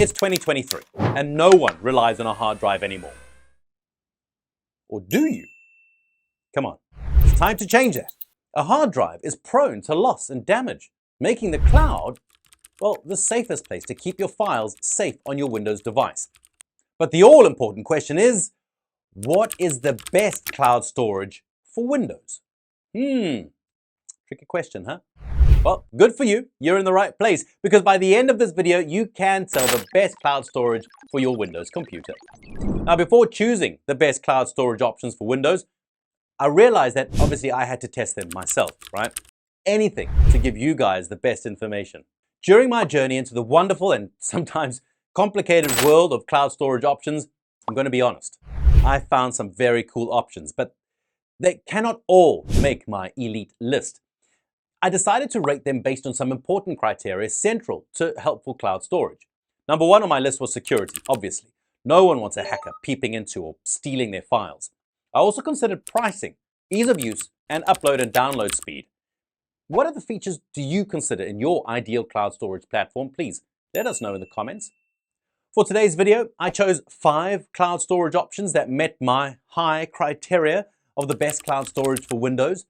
It's 2023, and no one relies on a hard drive anymore. Or do you? Come on, it's time to change that. A hard drive is prone to loss and damage, making the cloud, well, the safest place to keep your files safe on your Windows device. But the all-important question is, what is the best cloud storage for Windows? Tricky question, huh? Well, good for you. You're in the right place, because by the end of this video, you can sell the best cloud storage for your Windows computer. Now, before choosing the best cloud storage options for Windows, I realized that obviously I had to test them myself, right? Anything to give you guys the best information. During my journey into the wonderful and sometimes complicated world of cloud storage options, I'm going to be honest, I found some very cool options, but they cannot all make my elite list. I decided to rate them based on some important criteria central to helpful cloud storage. Number one on my list was security, obviously. No one wants a hacker peeping into or stealing their files. I also considered pricing, ease of use, and upload and download speed. What other features do you consider in your ideal cloud storage platform? Please let us know in the comments. For today's video, I chose 5 cloud storage options that met my high criteria of the best cloud storage for Windows.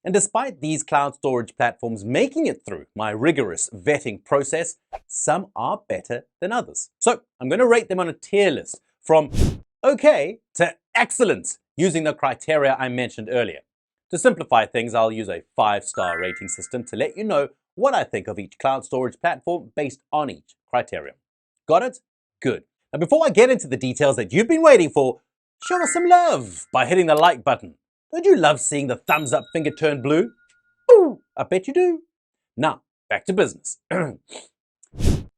And despite these cloud storage platforms making it through my rigorous vetting process, some are better than others. So I'm going to rate them on a tier list from okay to excellent using the criteria I mentioned earlier. To simplify things, I'll use a 5-star rating system to let you know what I think of each cloud storage platform based on each criterion. Got it? Good. Now before I get into the details that you've been waiting for, show us some love by hitting the like button. Don't you love seeing the thumbs up finger turn blue? Ooh, I bet you do. Now, back to business.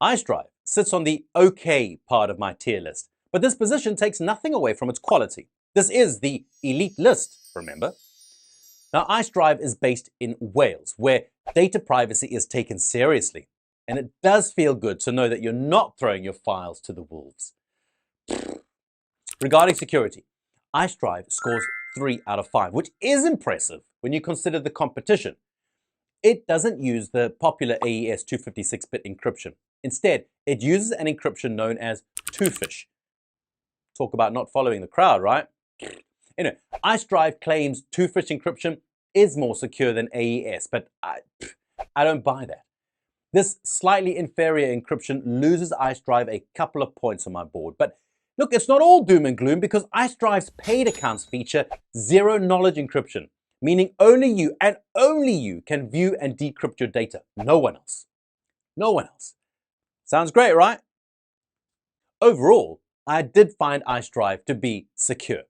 Icedrive sits on the okay part of my tier list, but this position takes nothing away from its quality. This is the elite list, remember? Now, Icedrive is based in Wales, where data privacy is taken seriously, and it does feel good to know that you're not throwing your files to the wolves. Regarding security, Icedrive scores 3 out of 5, which is impressive when you consider the competition. It doesn't use the popular AES 256-bit encryption. Instead, it uses an encryption known as two-fish. Talk about not following the crowd, right? Anyway, Icedrive claims two-fish encryption is more secure than AES, but I don't buy that. This slightly inferior encryption loses Icedrive a couple of points on my board, but look, it's not all doom and gloom, because Icedrive's paid accounts feature zero-knowledge encryption, meaning only you and only you can view and decrypt your data. No one else. No one else. Sounds great, right? Overall, I did find Icedrive to be secure.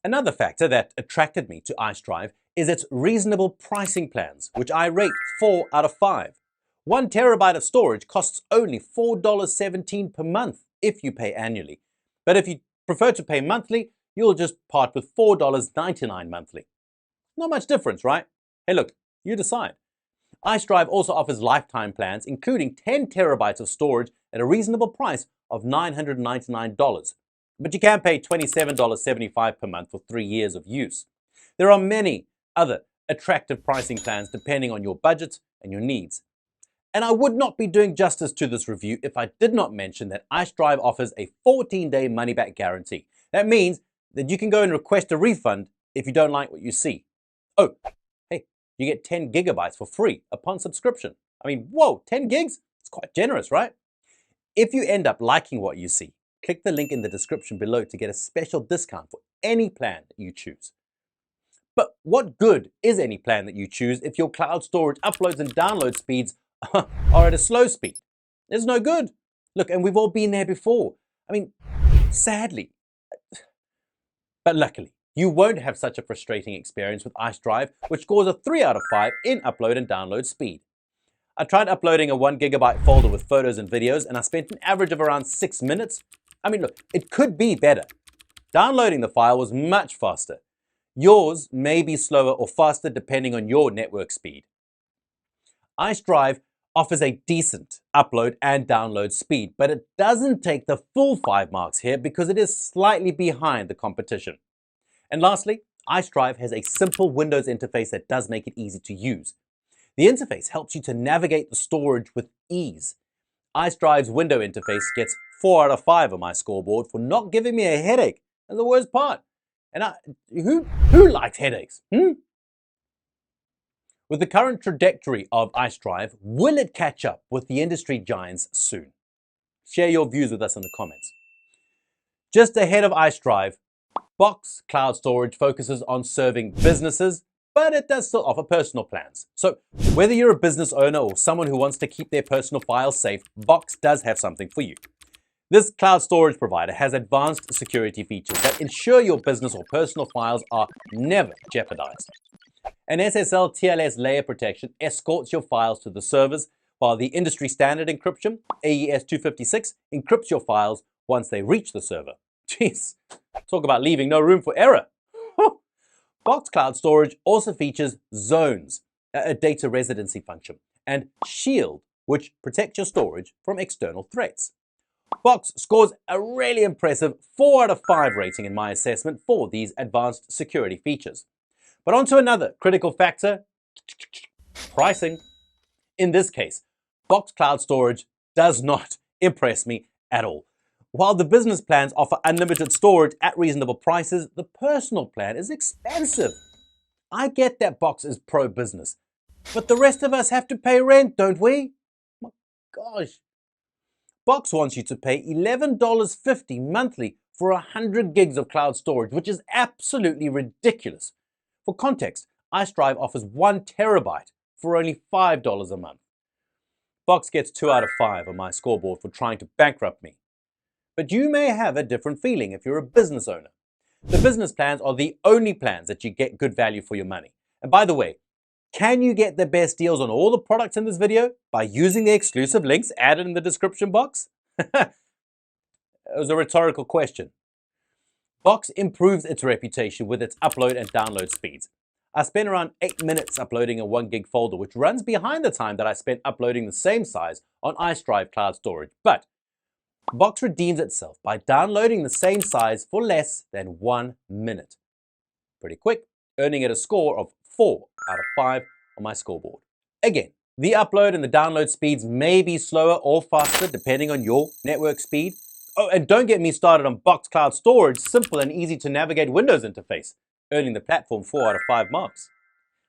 Another factor that attracted me to Icedrive is its reasonable pricing plans, which I rate 4 out of 5. 1 terabyte of storage costs only $4.17 per month if you pay annually. But if you prefer to pay monthly, you'll just part with $4.99 monthly. Not much difference, right? Hey, look, you decide. Icedrive also offers lifetime plans, including 10 terabytes of storage at a reasonable price of $999. But you can pay $27.75 per month for 3 years of use. There are many other attractive pricing plans depending on your budget and your needs. And I would not be doing justice to this review if I did not mention that Icedrive offers a 14-day money-back guarantee. That means that you can go and request a refund if you don't like what you see. Oh, hey, you get 10 gigabytes for free upon subscription. I mean, whoa, 10 gigs? It's quite generous, right? If you end up liking what you see, click the link in the description below to get a special discount for any plan that you choose. But what good is any plan that you choose if your cloud storage uploads and download speeds are at a slow speed? It's no good. Look, and we've all been there before. I mean, sadly. But luckily, you won't have such a frustrating experience with Icedrive, which scores a 3 out of 5 in upload and download speed. I tried uploading a 1 gigabyte folder with photos and videos, and I spent an average of around 6 minutes. I mean, look, it could be better. Downloading the file was much faster. Yours may be slower or faster depending on your network speed. Icedrive offers a decent upload and download speed, but it doesn't take the full 5 marks here because it is slightly behind the competition. And lastly, Icedrive has a simple Windows interface that does make it easy to use. The interface helps you to navigate the storage with ease. Icedrive's window interface gets 4 out of 5 on my scoreboard for not giving me a headache. That's the worst part. And who likes headaches? With the current trajectory of Icedrive, will it catch up with the industry giants soon? Share your views with us in the comments. Just ahead of Icedrive, Box Cloud Storage focuses on serving businesses, but it does still offer personal plans. So whether you're a business owner or someone who wants to keep their personal files safe, Box does have something for you. This cloud storage provider has advanced security features that ensure your business or personal files are never jeopardized. An SSL TLS layer protection escorts your files to the servers, while the industry standard encryption, AES 256, encrypts your files once they reach the server. Jeez, talk about leaving no room for error. Box Cloud Storage also features Zones, a data residency function, and Shield, which protects your storage from external threats. Box scores a really impressive 4 out of 5 rating in my assessment for these advanced security features. But on to another critical factor, pricing. In this case, Box Cloud Storage does not impress me at all. While the business plans offer unlimited storage at reasonable prices, the personal plan is expensive. I get that Box is pro-business, but the rest of us have to pay rent, don't we? My gosh. Box wants you to pay $11.50 monthly for 100 gigs of cloud storage, which is absolutely ridiculous. For context, Icedrive offers 1 terabyte for only $5 a month. Box gets 2 out of 5 on my scoreboard for trying to bankrupt me. But you may have a different feeling if you're a business owner. The business plans are the only plans that you get good value for your money. And by the way, can you get the best deals on all the products in this video by using the exclusive links added in the description box? It was a rhetorical question. Box improves its reputation with its upload and download speeds. I spent around 8 minutes uploading a 1 gig folder, which runs behind the time that I spent uploading the same size on Icedrive Cloud Storage. But Box redeems itself by downloading the same size for less than 1 minute. Pretty quick, earning it a score of 4 out of 5 on my scoreboard. Again, the upload and the download speeds may be slower or faster depending on your network speed. Oh, and don't get me started on Box Cloud Storage, simple and easy to navigate Windows interface, earning the platform 4 out of 5 marks.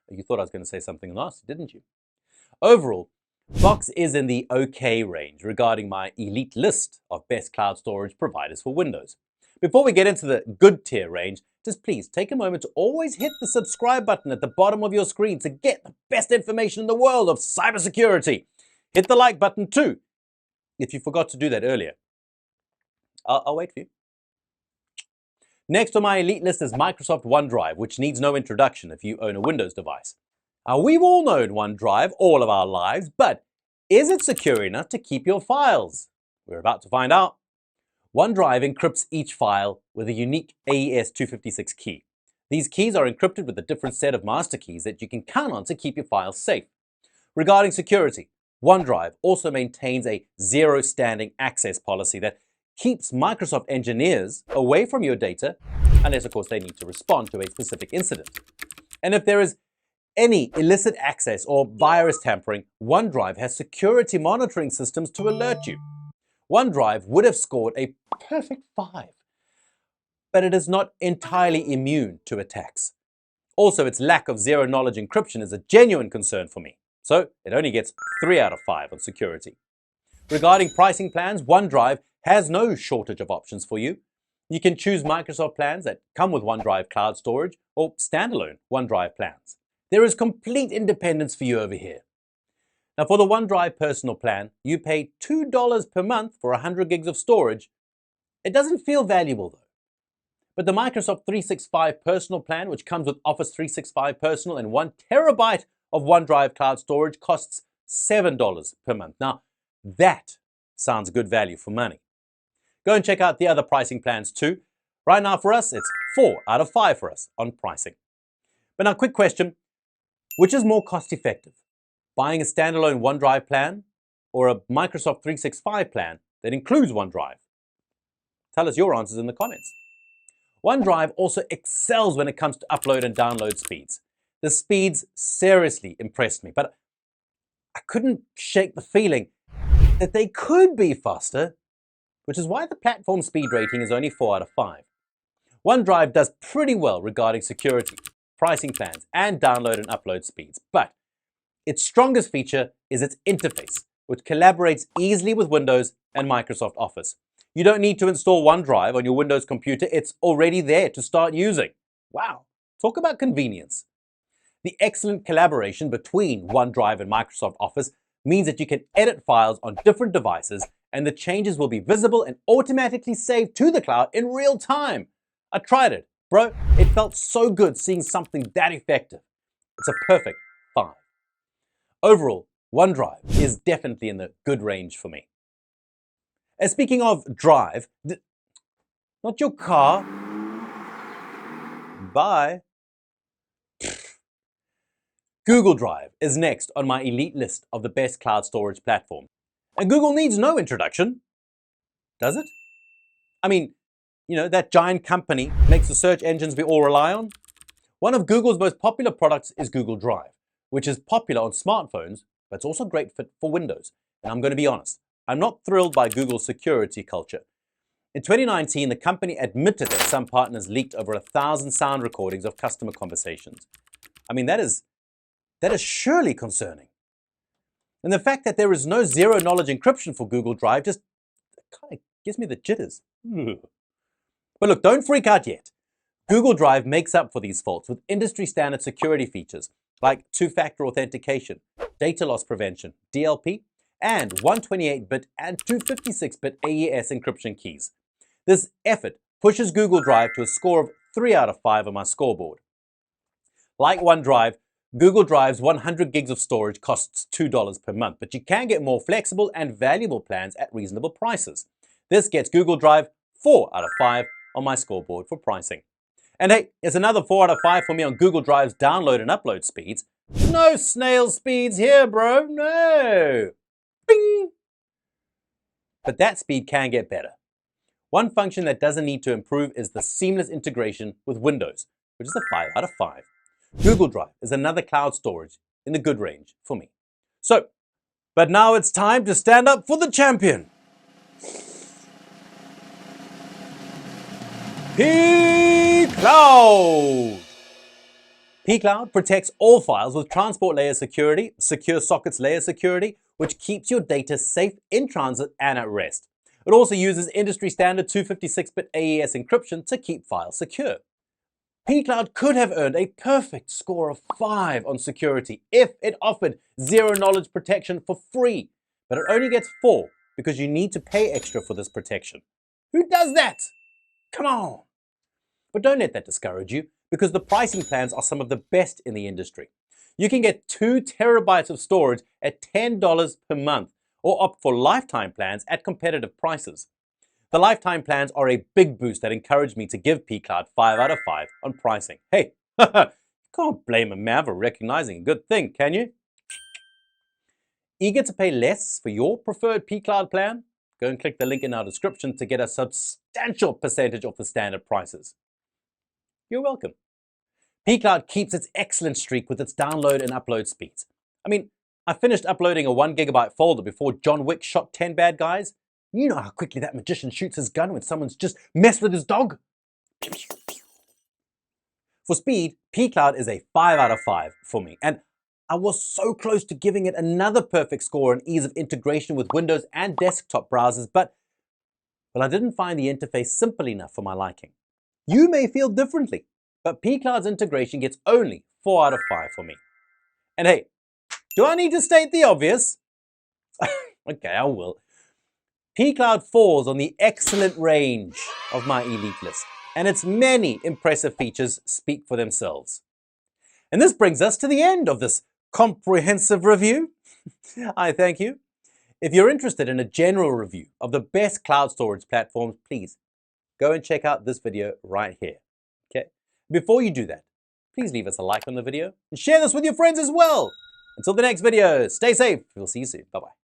You thought I was going to say something nasty, didn't you? Overall, Box is in the OK range regarding my elite list of best cloud storage providers for Windows. Before we get into the good tier range, just please take a moment to always hit the subscribe button at the bottom of your screen to get the best information in the world of cybersecurity. Hit the like button too, if you forgot to do that earlier. I'll wait for you. Next on my elite list is Microsoft OneDrive, which needs no introduction if you own a Windows device. We've all known OneDrive all of our lives, but is it secure enough to keep your files? We're about to find out. OneDrive encrypts each file with a unique AES 256 key. These keys are encrypted with a different set of master keys that you can count on to keep your files safe. Regarding security, OneDrive also maintains a zero standing access policy that keeps Microsoft engineers away from your data, unless of course they need to respond to a specific incident. And if there is any illicit access or virus tampering, OneDrive has security monitoring systems to alert you. OneDrive would have scored a perfect 5, but it is not entirely immune to attacks. Also, its lack of zero-knowledge encryption is a genuine concern for me, so it only gets 3 out of 5 on security. Regarding pricing plans, OneDrive has no shortage of options for you. You can choose Microsoft plans that come with OneDrive Cloud Storage or standalone OneDrive plans. There is complete independence for you over here. Now for the OneDrive personal plan, you pay $2 per month for 100 gigs of storage. It doesn't feel valuable though. But the Microsoft 365 personal plan, which comes with Office 365 Personal and 1 terabyte of OneDrive Cloud Storage, costs $7 per month. Now that sounds good value for money. Go and check out the other pricing plans too. Right now for us, it's 4 out of 5 for us on pricing. But now quick question, which is more cost effective? Buying a standalone OneDrive plan or a Microsoft 365 plan that includes OneDrive? Tell us your answers in the comments. OneDrive also excels when it comes to upload and download speeds. The speeds seriously impressed me, but I couldn't shake the feeling that they could be faster, which is why the platform speed rating is only 4 out of 5. OneDrive does pretty well regarding security, pricing plans, and download and upload speeds, but its strongest feature is its interface, which collaborates easily with Windows and Microsoft Office. You don't need to install OneDrive on your Windows computer, it's already there to start using. Wow, talk about convenience. The excellent collaboration between OneDrive and Microsoft Office means that you can edit files on different devices and the changes will be visible and automatically saved to the cloud in real time. I tried it, bro. It felt so good seeing something that effective. It's a perfect 5. Overall, OneDrive is definitely in the good range for me. And speaking of drive, not your car. Bye. Google Drive is next on my elite list of the best cloud storage platforms. And Google needs no introduction, does it? I mean, that giant company makes the search engines we all rely on. One of Google's most popular products is Google Drive, which is popular on smartphones, but it's also great fit for Windows. And I'm going to be honest, I'm not thrilled by Google's security culture. In 2019, the company admitted that some partners leaked over 1,000 sound recordings of customer conversations. I mean, that is surely concerning. And the fact that there is no zero-knowledge encryption for Google Drive just kind of gives me the jitters. But look, don't freak out yet. Google Drive makes up for these faults with industry-standard security features like two-factor authentication, data loss prevention, DLP, and 128-bit and 256-bit AES encryption keys. This effort pushes Google Drive to a score of 3 out of 5 on my scoreboard. Like OneDrive, Google Drive's 100 gigs of storage costs $2 per month, but you can get more flexible and valuable plans at reasonable prices. This gets Google Drive 4 out of 5 on my scoreboard for pricing. And hey, it's another 4 out of 5 for me on Google Drive's download and upload speeds. No snail speeds here, bro, no. Bing! But that speed can get better. One function that doesn't need to improve is the seamless integration with Windows, which is a 5 out of 5. Google Drive is another cloud storage in the good range for me. So, but now it's time to stand up for the champion. pCloud! pCloud protects all files with transport layer security, secure sockets layer security, which keeps your data safe in transit and at rest. It also uses industry standard 256-bit AES encryption to keep files secure. pCloud could have earned a perfect score of 5 on security if it offered zero-knowledge protection for free, but it only gets 4 because you need to pay extra for this protection. Who does that? Come on! But don't let that discourage you, because the pricing plans are some of the best in the industry. You can get 2 terabytes of storage at $10 per month, or opt for lifetime plans at competitive prices. The lifetime plans are a big boost that encouraged me to give pCloud 5 out of 5 on pricing. Hey, can't blame a man for recognizing a good thing, can you? Eager to pay less for your preferred pCloud plan? Go and click the link in our description to get a substantial percentage off the standard prices. You're welcome. pCloud keeps its excellent streak with its download and upload speeds. I mean, I finished uploading a 1 gigabyte folder before John Wick shot 10 bad guys. You know how quickly that magician shoots his gun when someone's just messed with his dog. For speed, pCloud is a 5 out of 5 for me, and I was so close to giving it another perfect score on ease of integration with Windows and desktop browsers, but I didn't find the interface simple enough for my liking. You may feel differently, but pCloud's integration gets only 4 out of 5 for me. And hey, do I need to state the obvious? Okay, I will. pCloud falls on the excellent range of my elite list, and its many impressive features speak for themselves. And this brings us to the end of this comprehensive review. I thank you. If you're interested in a general review of the best cloud storage platforms, please go and check out this video right here. Okay? Before you do that, please leave us a like on the video and share this with your friends as well. Until the next video, stay safe. We'll see you soon. Bye-bye.